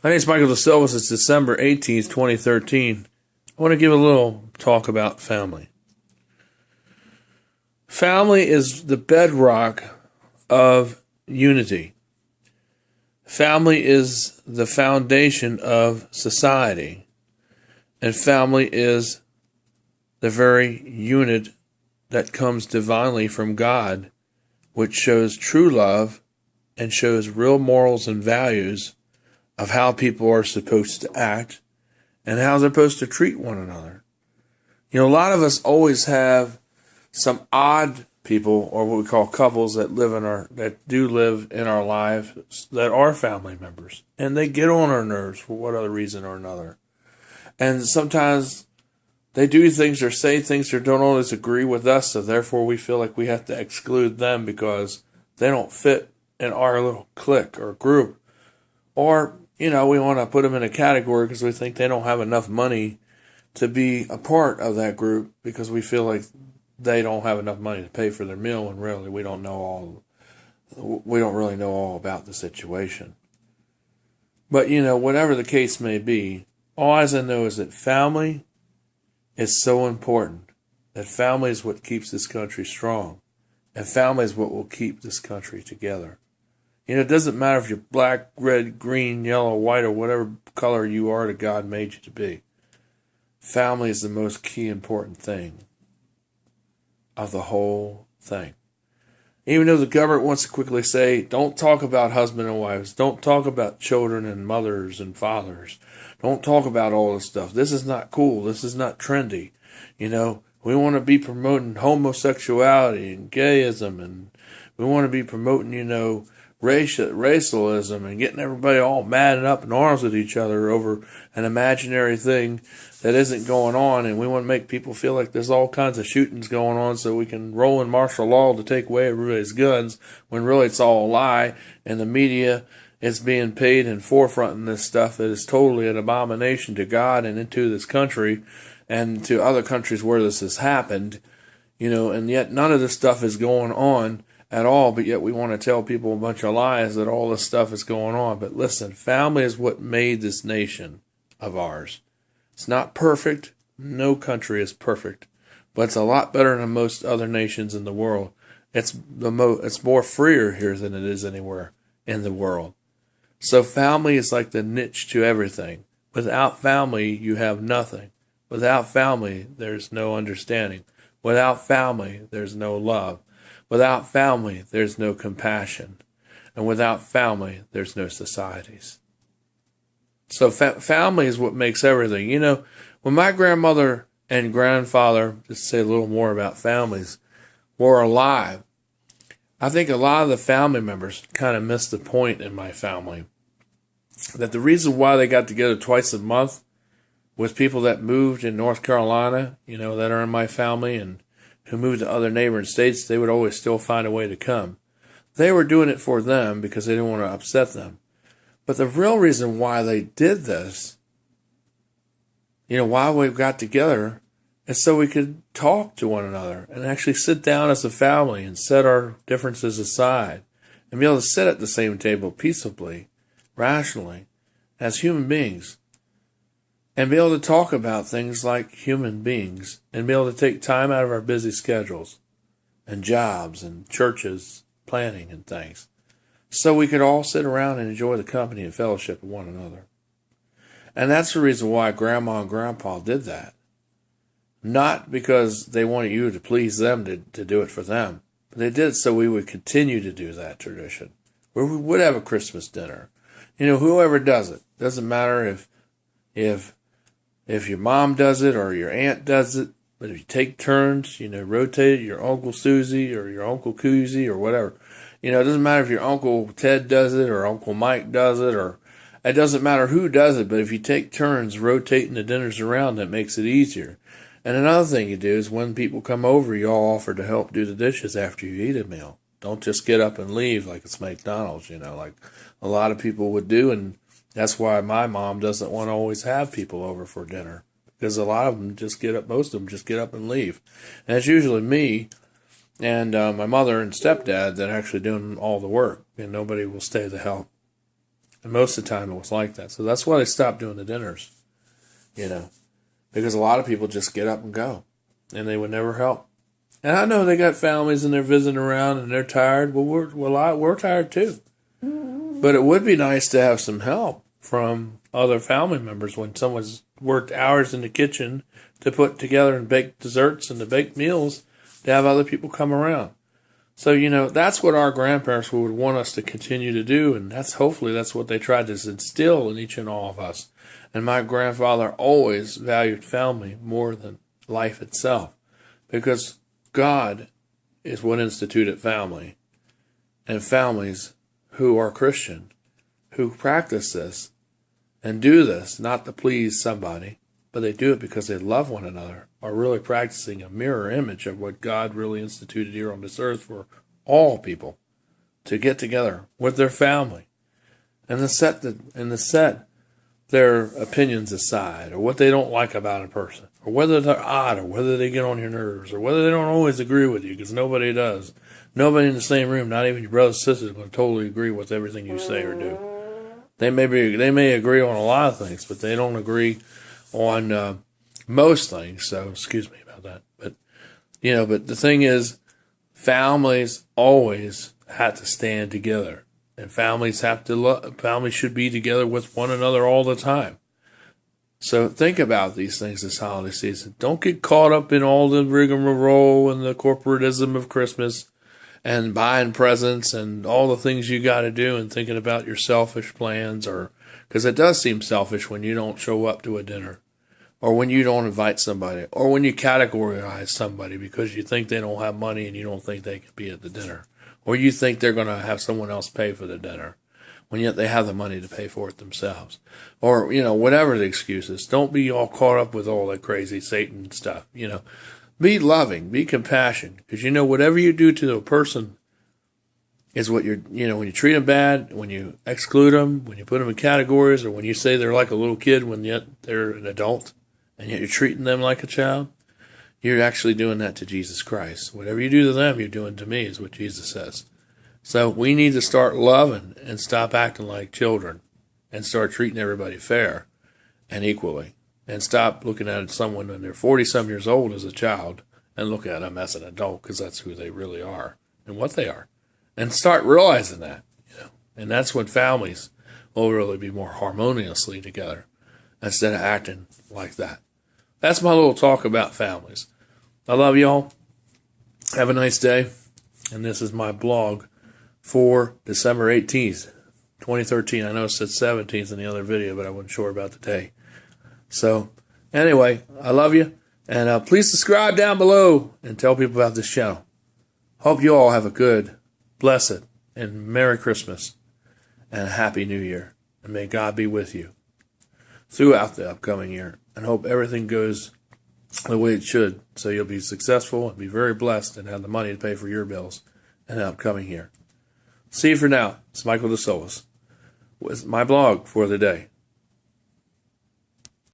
My name is Michael DeSilvas. It's December 18th, 2013. I want to give a little talk about family. Family is the bedrock of unity. Family is the foundation of society. And family is the very unit that comes divinely from God, which shows true love and shows real morals and values of how people are supposed to act and how they're supposed to treat one another. You know, a lot of us always have some odd people, or what we call couples, that do live in our lives that are family members, and they get on our nerves for what other reason or another. And sometimes they do things or say things or don't always agree with us, so therefore we feel like we have to exclude them because they don't fit in our little clique or group. Or, you know, we want to put them in a category because we think they don't have enough money to be a part of that group because we feel like they don't have enough money to pay for their meal, and really we don't really know all about the situation. But, you know, whatever the case may be, all I know is that family is so important. That family is what keeps this country strong. And family is what will keep this country together. You know, it doesn't matter if you're black, red, green, yellow, white, or whatever color you are that God made you to be. Family is the most key important thing of the whole thing. Even though the government wants to quickly say, don't talk about husband and wives, don't talk about children and mothers and fathers, don't talk about all this stuff. This is not cool. This is not trendy. You know, we want to be promoting homosexuality and gayism, and we want to be promoting, you know, racialism and getting everybody all mad and up in arms with each other over an imaginary thing that isn't going on, and we want to make people feel like there's all kinds of shootings going on so we can roll in martial law to take away everybody's guns, when really it's all a lie, and the media is being paid and forefronting this stuff that is totally an abomination to God and into this country and to other countries where this has happened, you know, and yet none of this stuff is going on at all, but yet we want to tell people a bunch of lies that all this stuff is going on. But listen, family is what made this nation of ours. It's not perfect. No country is perfect, but it's a lot better than most other nations in the world. It's more freer here than it is anywhere in the world. So family is like the niche to everything. Without family, you have nothing. Without family, there's no understanding. Without family, there's no love. Without family, there's no compassion. And without family, there's no societies. So family is what makes everything. You know, when my grandmother and grandfather, just to say a little more about families, were alive, I think a lot of the family members kind of missed the point in my family. That the reason why they got together twice a month with people that moved in North Carolina, you know, that are in my family and who moved to other neighboring states, they would always still find a way to come. They were doing it for them because they didn't want to upset them. But the real reason why they did this, you know, why we got together, is so we could talk to one another and actually sit down as a family and set our differences aside and be able to sit at the same table peaceably, rationally, as human beings. And be able to talk about things like human beings and be able to take time out of our busy schedules and jobs and churches, planning and things, so we could all sit around and enjoy the company and fellowship of one another. And that's the reason why Grandma and Grandpa did that. Not because they wanted you to please them to do it for them, but they did it so we would continue to do that tradition, where we would have a Christmas dinner. You know, whoever does it, doesn't matter if your mom does it or your aunt does it, but if you take turns, you know, rotate it, your Uncle Susie or your Uncle Koozie or whatever. You know, it doesn't matter if your Uncle Ted does it or Uncle Mike does it, or it doesn't matter who does it, but if you take turns rotating the dinners around, that makes it easier. And another thing you do is when people come over, you all offer to help do the dishes after you eat a meal. Don't just get up and leave like it's McDonald's, you know, like a lot of people would do, and that's why my mom doesn't want to always have people over for dinner, because a lot of them just get up, most of them just get up and leave. And it's usually me and my mother and stepdad that are actually doing all the work, and nobody will stay to help. And most of the time it was like that. So that's why they stopped doing the dinners, because a lot of people just get up and go, and they would never help. And I know they got families and they're visiting around and they're tired. Well, we're tired too. But it would be nice to have some help from other family members when someone's worked hours in the kitchen to put together and bake desserts and to bake meals, to have other people come around. So, that's what our grandparents would want us to continue to do, and hopefully that's what they tried to instill in each and all of us. And my grandfather always valued family more than life itself, because God is what instituted family, and families who are Christian, who practice this and do this not to please somebody, but they do it because they love one another, are really practicing a mirror image of what God really instituted here on this earth for all people to get together with their family and to set their opinions aside, or what they don't like about a person, or whether they're odd, or whether they get on your nerves, or whether they don't always agree with you, because nobody does. Nobody in the same room, not even your brothers and sisters, is going to totally agree with everything you say or do. They may agree on a lot of things, but they don't agree on most things. So excuse me about that. But the thing is, families always have to stand together, and families should be together with one another all the time. So think about these things this holiday season. Don't get caught up in all the rigmarole and the corporatism of Christmas and buying presents and all the things you got to do and thinking about your selfish plans, because it does seem selfish when you don't show up to a dinner, or when you don't invite somebody, or when you categorize somebody because you think they don't have money and you don't think they can be at the dinner, or you think they're going to have someone else pay for the dinner, when yet they have the money to pay for it themselves. Or, whatever the excuse is. Don't be all caught up with all that crazy Satan stuff, Be loving, be compassionate, because whatever you do to a person is what when you treat them bad, when you exclude them, when you put them in categories, or when you say they're like a little kid when yet they're an adult, and yet you're treating them like a child, you're actually doing that to Jesus Christ. Whatever you do to them, you're doing to me, is what Jesus says. So we need to start loving and stop acting like children and start treating everybody fair and equally. And stop looking at someone when they're 40-some years old as a child and look at them as an adult, because that's who they really are and what they are. And start realizing that, And that's when families will really be more harmoniously together instead of acting like that. That's my little talk about families. I love y'all. Have a nice day. And this is my blog for December 18th, 2013. I know it said 17th in the other video, but I wasn't sure about the day. So, anyway, I love you, and please subscribe down below and tell people about this channel. Hope you all have a good, blessed, and Merry Christmas, and a Happy New Year, and may God be with you throughout the upcoming year, and hope everything goes the way it should, so you'll be successful and be very blessed and have the money to pay for your bills in the upcoming year. See you for now. It's Michael DeSolis with my blog for the day.